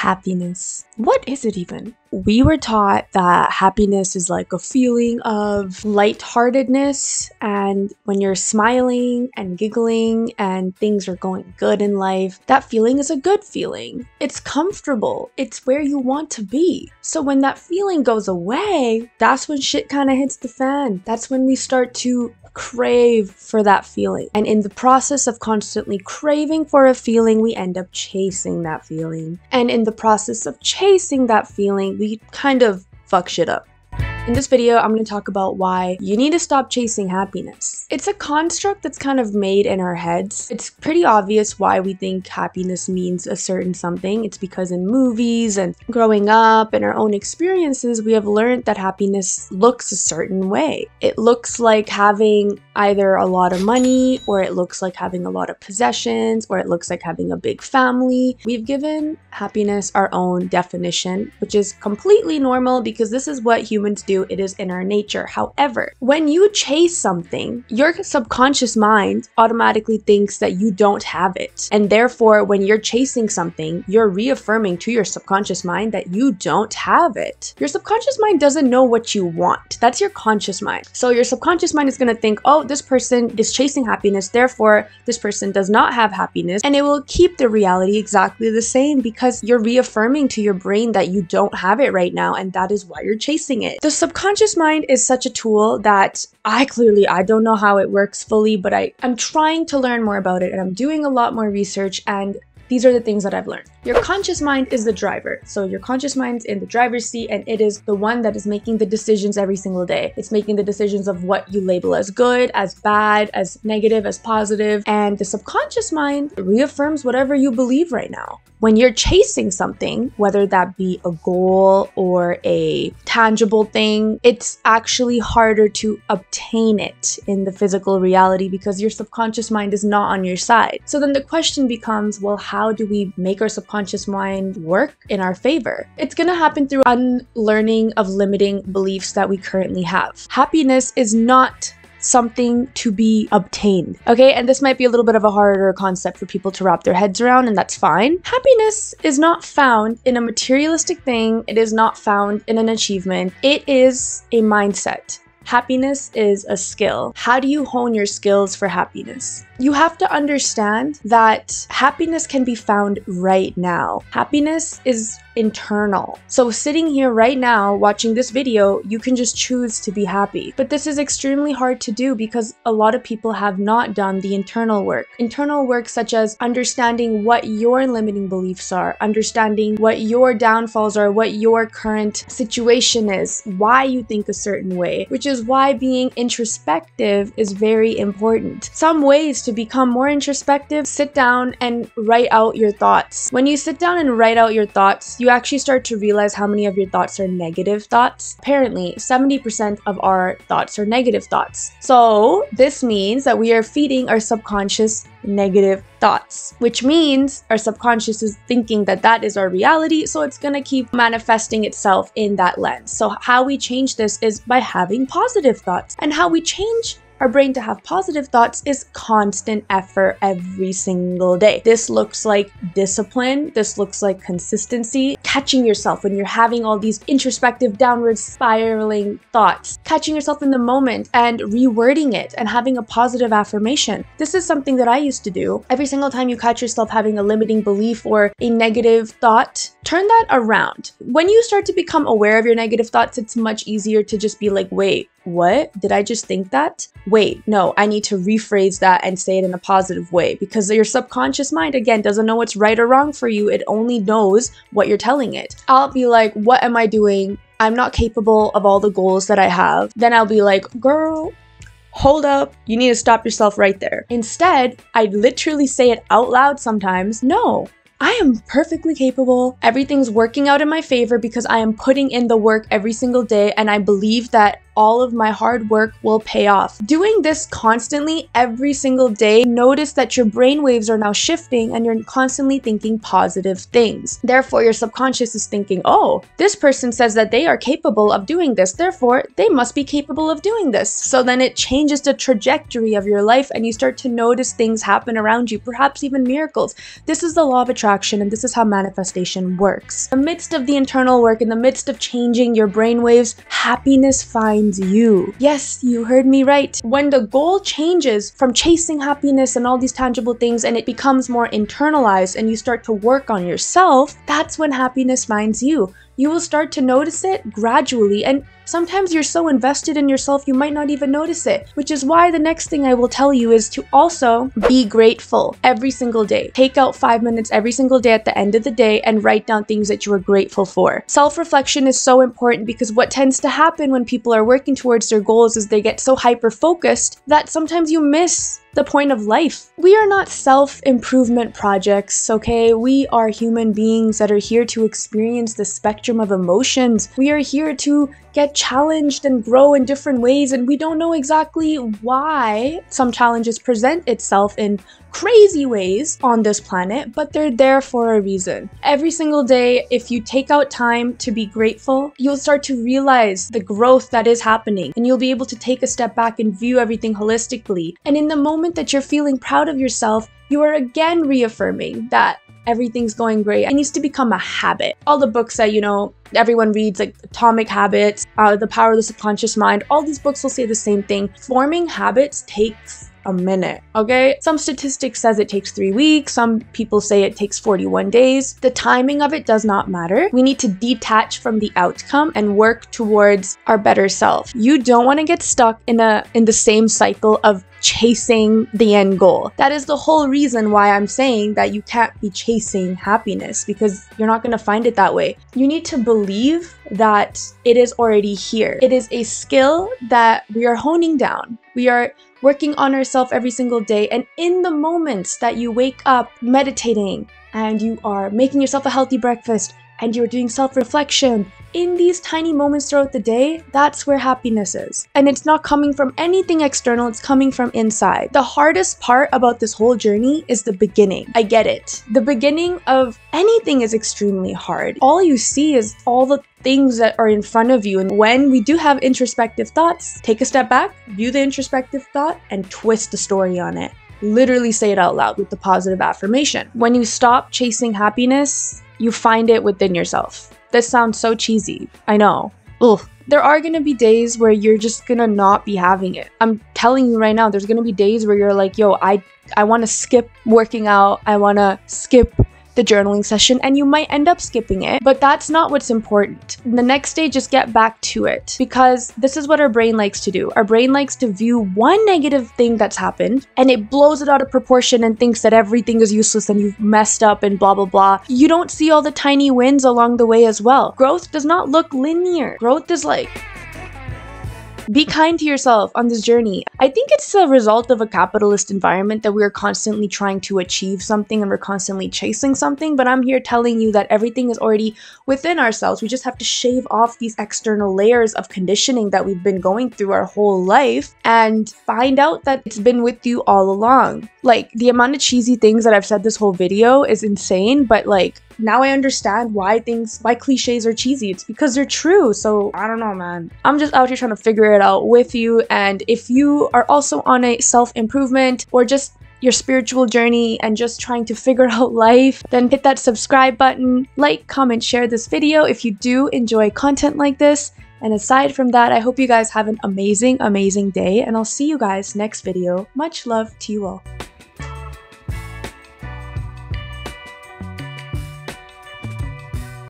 Happiness. What is it even? We were taught that happiness is like a feeling of lightheartedness, and when you're smiling and giggling and things are going good in life, that feeling is a good feeling. It's comfortable. It's where you want to be. So when that feeling goes away, that's when shit kind of hits the fan. That's when we start to crave for that feeling. And in the process of constantly craving for a feeling, we end up chasing that feeling. And in the process of chasing that feeling, we kind of fuck shit up. In this video, I'm going to talk about why you need to stop chasing happiness. It's a construct that's kind of made in our heads. It's pretty obvious why we think happiness means a certain something. It's because in movies and growing up and our own experiences, we have learned that happiness looks a certain way. It looks like having either a lot of money, or it looks like having a lot of possessions, or it looks like having a big family. We've given happiness our own definition, which is completely normal because this is what humans do. It is in our nature. However, when you chase something, your subconscious mind automatically thinks that you don't have it. And therefore, when you're chasing something, you're reaffirming to your subconscious mind that you don't have it. Your subconscious mind doesn't know what you want. That's your conscious mind. So your subconscious mind is going to think, oh, this person is chasing happiness, therefore this person does not have happiness. And it will keep the reality exactly the same because you're reaffirming to your brain that you don't have it right now, and that is why you're chasing it. The subconscious mind is such a tool that I don't know how it works fully, but I'm trying to learn more about it, and I'm doing a lot more research, and these are the things that I've learned. Your conscious mind is the driver. So your conscious mind's in the driver's seat, and it is the one that is making the decisions every single day. It's making the decisions of what you label as good, as bad, as negative, as positive. And the subconscious mind reaffirms whatever you believe right now. When you're chasing something, whether that be a goal or a tangible thing, it's actually harder to obtain it in the physical reality because your subconscious mind is not on your side. So then the question becomes, well, how do we make our subconscious mind work in our favor? It's gonna happen through unlearning of limiting beliefs that we currently have. Happiness is not something to be obtained. Okay, and this might be a little bit of a harder concept for people to wrap their heads around, and that's fine. Happiness is not found in a materialistic thing. It is not found in an achievement. It is a mindset. Happiness is a skill. How do you hone your skills for happiness? You have to understand that happiness can be found right now. Happiness is internal. So sitting here right now watching this video, you can just choose to be happy. But this is extremely hard to do because a lot of people have not done the internal work. Internal work such as understanding what your limiting beliefs are, understanding what your downfalls are, what your current situation is, why you think a certain way, which is why being introspective is very important. Some ways to become more introspective: sit down and write out your thoughts. When you sit down and write out your thoughts, you actually start to realize how many of your thoughts are negative thoughts. Apparently, 70% of our thoughts are negative thoughts. So this means that we are feeding our subconscious negative thoughts, which means our subconscious is thinking that that is our reality, so it's gonna keep manifesting itself in that lens. So how we change this is by having positive thoughts. And how we change our brain to have positive thoughts is constant effort every single day. This looks like discipline. This looks like consistency. Catching yourself when you're having all these introspective, downward spiraling thoughts. Catching yourself in the moment and rewording it and having a positive affirmation. This is something that I used to do. Every single time you catch yourself having a limiting belief or a negative thought, turn that around. When you start to become aware of your negative thoughts, it's much easier to just be like, wait, what? Did I just think that? Wait, no, I need to rephrase that and say it in a positive way, because your subconscious mind, again, doesn't know what's right or wrong for you. It only knows what you're telling it. I'll be like, what am I doing? I'm not capable of all the goals that I have. Then I'll be like, girl, hold up, you need to stop yourself right there. Instead, I literally say it out loud sometimes. No, I am perfectly capable. Everything's working out in my favor because I am putting in the work every single day, and I believe that all of my hard work will pay off. Doing this constantly every single day, notice that your brain waves are now shifting and you're constantly thinking positive things. Therefore, your subconscious is thinking, oh, this person says that they are capable of doing this, therefore they must be capable of doing this. So then it changes the trajectory of your life and you start to notice things happen around you, perhaps even miracles. This is the law of attraction, and this is how manifestation works. In the midst of the internal work, in the midst of changing your brainwaves, happiness finds you. Yes, you heard me right. When the goal changes from chasing happiness and all these tangible things and it becomes more internalized and you start to work on yourself, that's when happiness finds you. You will start to notice it gradually, and sometimes you're so invested in yourself you might not even notice it, which is why the next thing I will tell you is to also be grateful every single day. Take out 5 minutes every single day at the end of the day and write down things that you are grateful for. Self-reflection is so important because what tends to happen when people are working towards their goals is they get so hyper-focused that sometimes you miss the point of life. We are not self-improvement projects, okay? We are human beings that are here to experience the spectrum of emotions. We are here to get challenged and grow in different ways, and we don't know exactly why some challenges present itself in crazy ways on this planet, but they're there for a reason. Every single day, if you take out time to be grateful, you'll start to realize the growth that is happening, and you'll be able to take a step back and view everything holistically. And in the moment that you're feeling proud of yourself, you are again reaffirming that everything's going great. It needs to become a habit. All the books that, everyone reads, like Atomic Habits, The Power of the Subconscious Mind, all these books will say the same thing. Forming habits takes a minute, okay? Some statistics says it takes 3 weeks. Some people say it takes 41 days. The timing of it does not matter. We need to detach from the outcome and work towards our better self. You don't want to get stuck in the same cycle of chasing the end goal. That is the whole reason why I'm saying that you can't be chasing happiness, because you're not going to find it that way. You need to believe that it is already here. It is a skill that we are honing down. We are working on ourselves every single day, and in the moments that you wake up meditating and you are making yourself a healthy breakfast and you're doing self-reflection, in these tiny moments throughout the day, that's where happiness is. And it's not coming from anything external, it's coming from inside. The hardest part about this whole journey is the beginning. I get it. The beginning of anything is extremely hard. All you see is all the things that are in front of you. And when we do have introspective thoughts, take a step back, view the introspective thought, and twist the story on it. Literally say it out loud with the positive affirmation. When you stop chasing happiness, you find it within yourself. This sounds so cheesy, I know. Ugh. There are gonna be days where you're just gonna not be having it. I'm telling you right now, there's gonna be days where you're like, yo, I wanna skip working out, I wanna skip the journaling session, and you might end up skipping it, but that's not what's important. The next day, just get back to it, because this is what our brain likes to do. Our brain likes to view one negative thing that's happened and it blows it out of proportion and thinks that everything is useless and you've messed up and blah blah blah. You don't see all the tiny wins along the way as well. Growth does not look linear. Growth is like, be kind to yourself on this journey. I think it's a result of a capitalist environment that we're constantly trying to achieve something and we're constantly chasing something, but I'm here telling you that everything is already within ourselves. We just have to shave off these external layers of conditioning that we've been going through our whole life and find out that it's been with you all along. Like, the amount of cheesy things that I've said this whole video is insane, but like, now I understand why cliches are cheesy. It's because they're true. So I don't know, man. I'm just out here trying to figure it out with you. And if you are also on a self-improvement or just your spiritual journey and just trying to figure out life, then hit that subscribe button, like, comment, share this video if you do enjoy content like this. And aside from that, I hope you guys have an amazing, amazing day, and I'll see you guys next video. Much love to you all.